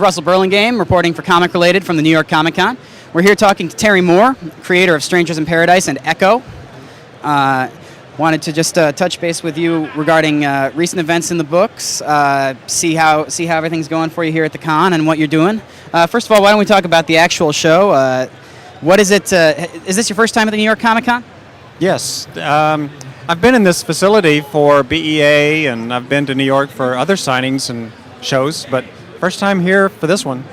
Russell Burlingame, reporting for Comic Related from the New York Comic Con. We're here talking to Terry Moore, creator of Strangers in Paradise and Echo. Wanted to just touch base with you regarding recent events in the books, see how everything's going for you here at the con and what you're doing. First of all, why don't we talk about the actual show? What is it? Is this your first time at the New York Comic Con? Yes. I've been in this facility for BEA, and I've been to New York for other signings and shows, but first time here for this one.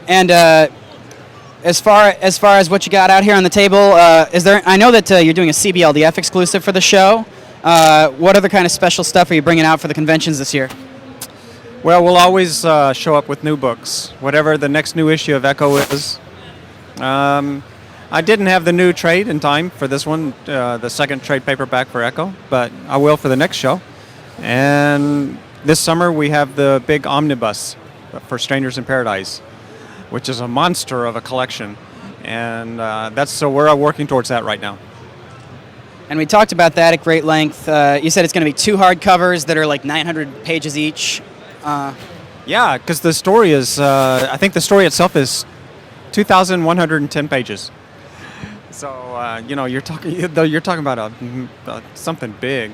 And as far as what you got out here on the table, is there? I know that you're doing a CBLDF exclusive for the show. What other kind of special stuff are you bringing out for the conventions this year? Well, we'll always show up with new books, whatever the next new issue of Echo is. I didn't have the new trade in time for this one, the second trade paperback for Echo, but I will for the next show. And this summer we have the big omnibus for Strangers in Paradise, which is a monster of a collection, and so we're working towards that right now. And we talked about that at great length. You said it's going to be 2 hardcovers that are like 900 pages each. Yeah, because the story is, I think the story itself is 2,110 pages. So you're talking about something big,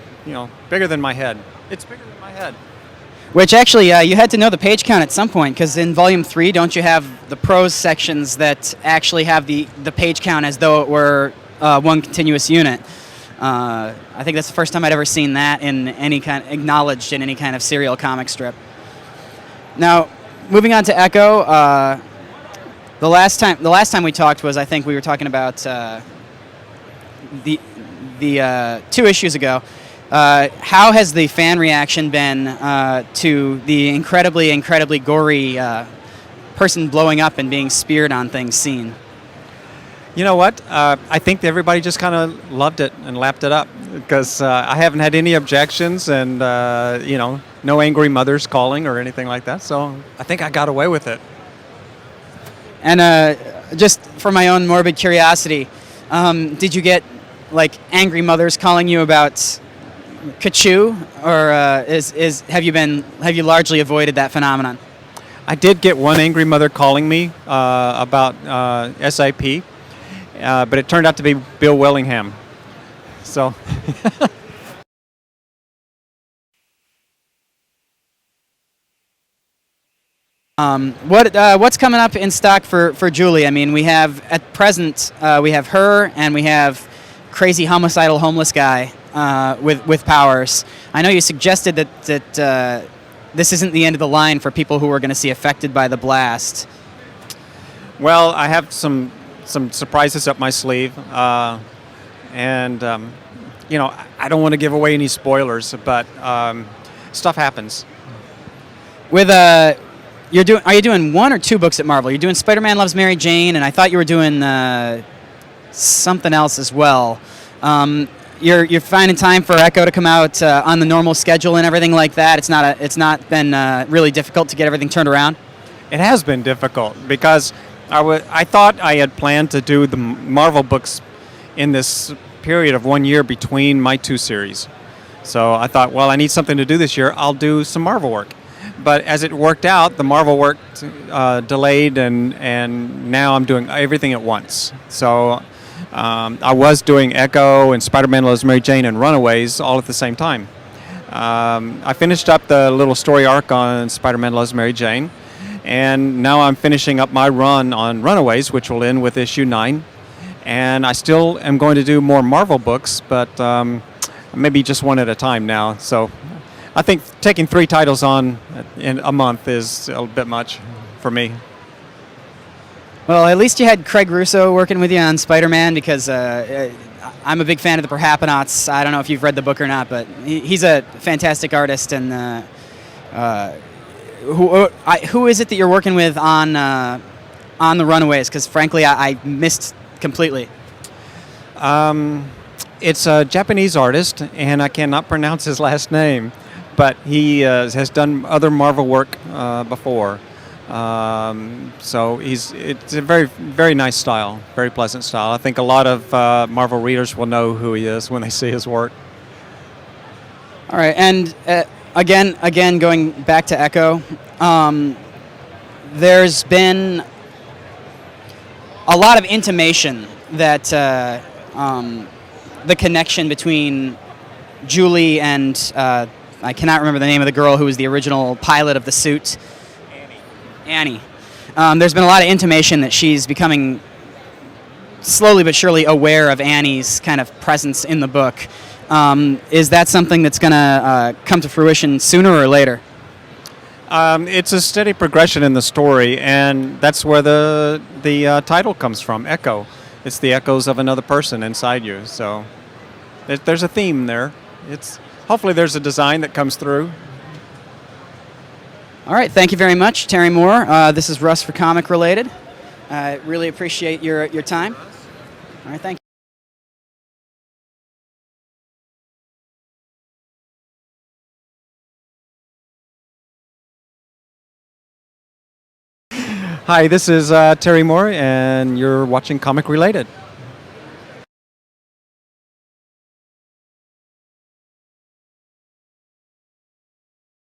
bigger than my head. It's bigger than my head. Which actually, you had to know the page count at some point, because in Volume 3, don't you have the prose sections that actually have the page count as though it were one continuous unit? I think that's the first time I'd ever seen that acknowledged in any kind of serial comic strip. Now, moving on to Echo, the last time we talked was, I think we were talking about the 2 issues ago. How has the fan reaction been to the incredibly gory person blowing up and being speared on things seen? You know what? I think everybody just kind of loved it and lapped it up, because I haven't had any objections and, no angry mothers calling or anything like that. So I think I got away with it. And just for my own morbid curiosity, did you get angry mothers calling you about Kachu, or have you largely avoided that phenomenon? I did get one angry mother calling me about SIP, but it turned out to be Bill Willingham. So. What's coming up in stock for Julie? I mean, we have at present we have her, and we have crazy homicidal homeless guy with powers. I know you suggested that this isn't the end of the line for people who are going to see affected by the blast. Well, I have some surprises up my sleeve, and I don't want to give away any spoilers, but stuff happens. With are you doing 1 or 2 books at Marvel? You're doing Spider-Man Loves Mary Jane, and I thought you were doing something else as well. You're finding time for Echo to come out on the normal schedule and everything like that. It's not been really difficult to get everything turned around. It has been difficult because I thought I had planned to do the Marvel books in this period of 1 year between my 2 series. So I thought, well, I need something to do this year. I'll do some Marvel work. But as it worked out, the Marvel work delayed, and now I'm doing everything at once. So I was doing Echo and Spider-Man Loves Mary Jane and Runaways all at the same time. I finished up the little story arc on Spider-Man Loves Mary Jane, and now I'm finishing up my run on Runaways, which will end with issue 9. And I still am going to do more Marvel books, but maybe just one at a time now. So I think taking 3 titles on in a month is a bit much for me. Well, at least you had Craig Russo working with you on Spider-Man, because I'm a big fan of the Perhapanauts. I don't know if you've read the book or not, but he's a fantastic artist. And who is it that you're working with on the Runaways? Because frankly, I missed completely. It's a Japanese artist, and I cannot pronounce his last name, but he has done other Marvel work before. So it's a very, very nice style, very pleasant style. I think a lot of Marvel readers will know who he is when they see his work. All right, and again, going back to Echo, there's been a lot of intimation that the connection between Julie and I cannot remember the name of the girl who was the original pilot of the suit. Annie. There's been a lot of intimation that she's becoming slowly but surely aware of Annie's kind of presence in the book. Is that something that's going to come to fruition sooner or later? It's a steady progression in the story, and that's where the title comes from, Echo. It's the echoes of another person inside you. So there's a theme there. Hopefully there's a design that comes through. All right, thank you very much, Terry Moore. This is Russ for Comic Related. I really appreciate your time. All right, thank you. Hi, this is Terry Moore, and you're watching Comic Related.